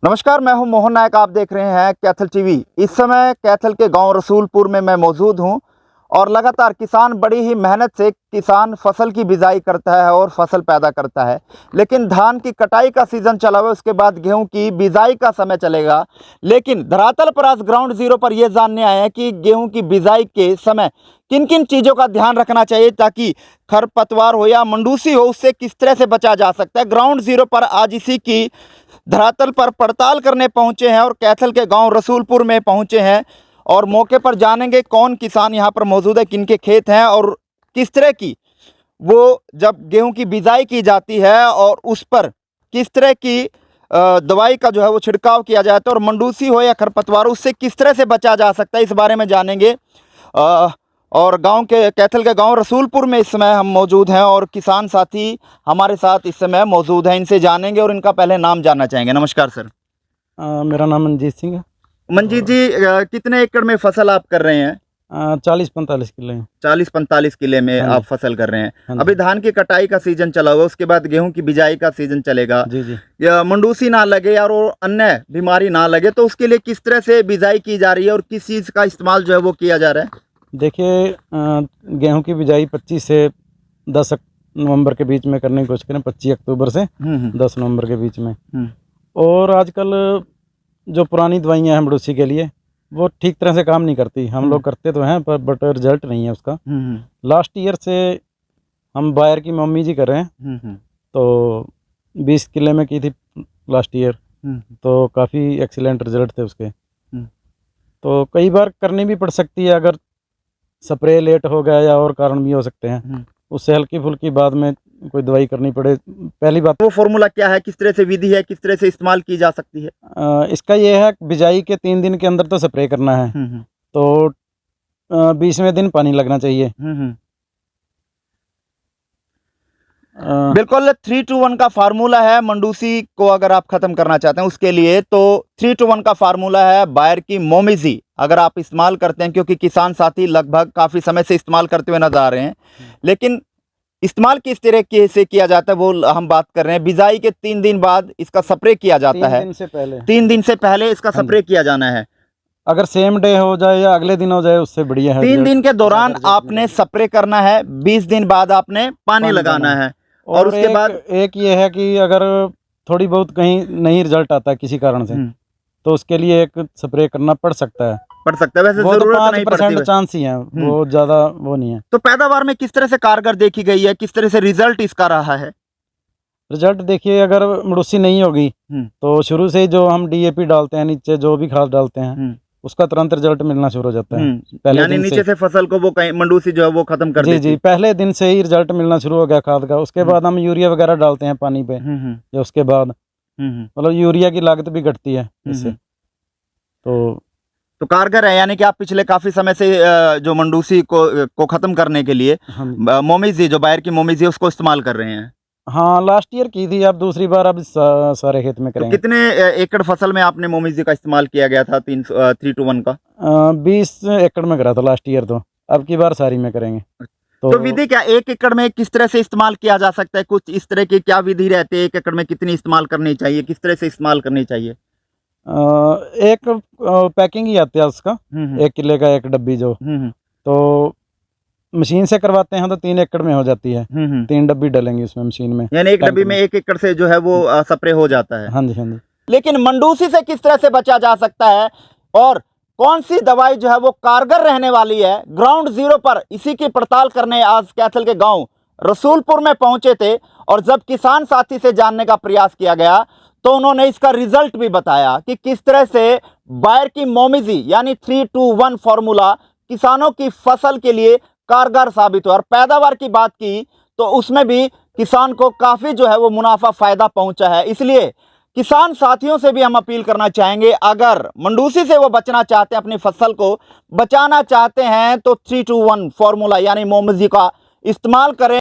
नमस्कार, मैं हूं मोहन नायक। आप देख रहे हैं कैथल टीवी। इस समय कैथल के गांव रसूलपुर में मैं मौजूद हूं और लगातार किसान बड़ी ही मेहनत से किसान फसल की बिजाई करता है और फसल पैदा करता है। लेकिन धान की कटाई का सीजन चला हुआ है, उसके बाद गेहूं की बिजाई का समय चलेगा। लेकिन धरातल पर आज ग्राउंड जीरो पर यह जानने आए हैं कि गेहूं की बिजाई के समय किन किन चीज़ों का ध्यान रखना चाहिए ताकि खरपतवार हो या मंडूसी हो, उससे किस तरह से बचा जा सकता है। ग्राउंड जीरो पर आज इसी की धरातल पर पड़ताल करने पहुंचे हैं और कैथल के गांव रसूलपुर में पहुंचे हैं और मौके पर जानेंगे कौन किसान यहां पर मौजूद है, किनके खेत हैं और किस तरह की वो जब गेहूं की बिजाई की जाती है और उस पर किस तरह की दवाई का जो है वो छिड़काव किया जाता है और मंडूसी हो या खरपतवार उससे किस तरह से बचा जा सकता है, इस बारे में जानेंगे। और गांव के कैथल के गांव रसूलपुर में इस समय हम मौजूद हैं और किसान साथी हमारे साथ इस समय मौजूद हैं। इनसे जानेंगे और इनका पहले नाम जानना चाहेंगे। नमस्कार सर। मेरा नाम मनजीत सिंह है। मंजीत जी, कितने एकड़ में फसल आप कर रहे हैं? 40-45 किले हैं। 40-45 किले में हाँ आप जी। फसल कर रहे हैं। हाँ जी। अभी धान की कटाई का सीजन चला हुआ, उसके बाद गेहूं की बिजाई का सीजन चलेगा। जी जी। या मंडूसी ना लगे या और अन्य बीमारी ना लगे, तो उसके लिए किस तरह से बिजाई की जा रही है और किस चीज़ का इस्तेमाल जो है वो किया जा रहा है? देखिए, गेहूं की बिजाई 25 से 10 नवंबर के बीच में करने की कोशिश करें। 25 अक्टूबर से 10 नवंबर के बीच में। और आजकल जो पुरानी दवाइयाँ हैं मडूसी के लिए, वो ठीक तरह से काम नहीं करती। हम लोग करते तो हैं पर बट रिजल्ट नहीं है उसका। लास्ट ईयर से हम बायर की मम्मी जी कर रहे हैं, तो 20 किले में की थी लास्ट ईयर, तो काफ़ी एक्सीलेंट रिजल्ट थे उसके। तो कई बार करनी भी पड़ सकती है अगर स्प्रे लेट हो गया या और कारण भी हो सकते हैं, उससे हल्की फुल्की बाद में कोई दवाई करनी पड़े। पहली बात वो फॉर्मूला क्या है, किस तरह से विधि है, किस तरह से इस्तेमाल की जा सकती है? इसका ये है बिजाई के 3 दिन के अंदर तो स्प्रे करना है, तो 20वें दिन पानी लगना चाहिए। बिल्कुल 3-2-1 का फार्मूला है मंडूसी को अगर आप खत्म करना चाहते हैं उसके लिए, तो 3-2-1 का फार्मूला है बायर की मोमिजी। अगर आप इस्तेमाल करते हैं, क्योंकि किसान साथी लगभग काफ़ी समय से इस्तेमाल करते हुए नजर आ रहे हैं, लेकिन इस्तेमाल किस तरह से किया जाता है वो हम बात कर रहे हैं। बिजाई के 3 दिन बाद इसका स्प्रे किया जाता है। 3 दिन से पहले इसका स्प्रे किया जाना है। अगर सेम डे हो जाए या अगले दिन हो जाए उससे बढ़िया है। 3 दिन के दौरान आपने स्प्रे करना है, 20 दिन बाद आपने पानी लगाना है। और उसके बाद एक ये है कि अगर थोड़ी बहुत कहीं नहीं रिजल्ट आता है किसी कारण से, तो उसके लिए एक स्प्रे करना पड़ सकता है। वैसे वो जरूरत तो नहीं पड़ती, चांस ही है, वो ज़्यादा वो नहीं है। तो पैदावार में किस तरह से कारगर देखी गई है, किस तरह से रिजल्ट इसका रहा है? रिजल्ट देखिए, अगर मडूसी नहीं होगी तो शुरू से ही जो हम डीएपी डालते हैं, नीचे जो भी खाद डालते हैं, उसका तुरंत रिजल्ट मिलना शुरू हो जाता है। पहले यानी नीचे से फसल को वो मंडूसी जो है वो खत्म कर देती है। जी, पहले दिन से ही रिजल्ट मिलना शुरू हो गया खाद का। उसके बाद हम यूरिया वगैरह डालते हैं पानी पे, या उसके बाद मतलब यूरिया की लागत भी घटती है इससे। तो कारगर है, यानी कि आप पिछले काफी समय से जो मंडूसी को खत्म करने के लिए मोमिजी, जो बायर की मोमिजी है, उसको इस्तेमाल कर रहे हैं। हाँ, लास्ट ईयर की थी, अब दूसरी बार अब सारे खेत में करेंगे। तो कितने एकड़ फसल में आपने मोमिजी का इस्तेमाल किया गया था 3-2-1 का? 20 एकड़ में करा था लास्ट ईयर, तो अब की बार सारी में करेंगे। तो विधि क्या, 1 एकड़ में किस तरह से इस्तेमाल किया जा सकता है? कुछ इस तरह की क्या विधि रहती है? 1 एकड़ में कितनी इस्तेमाल करनी चाहिए, किस तरह से इस्तेमाल करनी चाहिए? एक पैकिंग ही आती है उसका, 1 किले का 1 डब्बी जो, तो मशीन से करवाते हैं तो 3 एकड़ में हो जाती है। 3 डब्बी डलेंगी उसमें मशीन में, यानी 1 डब्बी में 1 एकड़ से जो है वो स्प्रे हो जाता है। हाँ जी, हाँ जी। लेकिन मंडूसी से किस तरह से बचा जा सकता है और कौन सी दवाई जो है वो कारगर रहने वाली है, ग्राउंड जीरो पर इसी की पड़ताल करने आज कैथल के गांव रसूलपुर में पहुंचे थे। और जब किसान साथी से जानने का प्रयास किया गया तो उन्होंने इसका रिजल्ट भी बताया कि किस तरह से बायर की मोमिजी यानी 3-2-1 फॉर्मूला किसानों की फसल के लिए कारगर साबित हुआ। और पैदावार की बात की तो उसमें भी किसान को काफ़ी जो है वो मुनाफा फ़ायदा पहुंचा है। इसलिए किसान साथियों से भी हम अपील करना चाहेंगे, अगर मंडूसी से वो बचना चाहते हैं, अपनी फसल को बचाना चाहते हैं, तो 3-2-1 फॉर्मूला यानी मोमिजी का इस्तेमाल करें।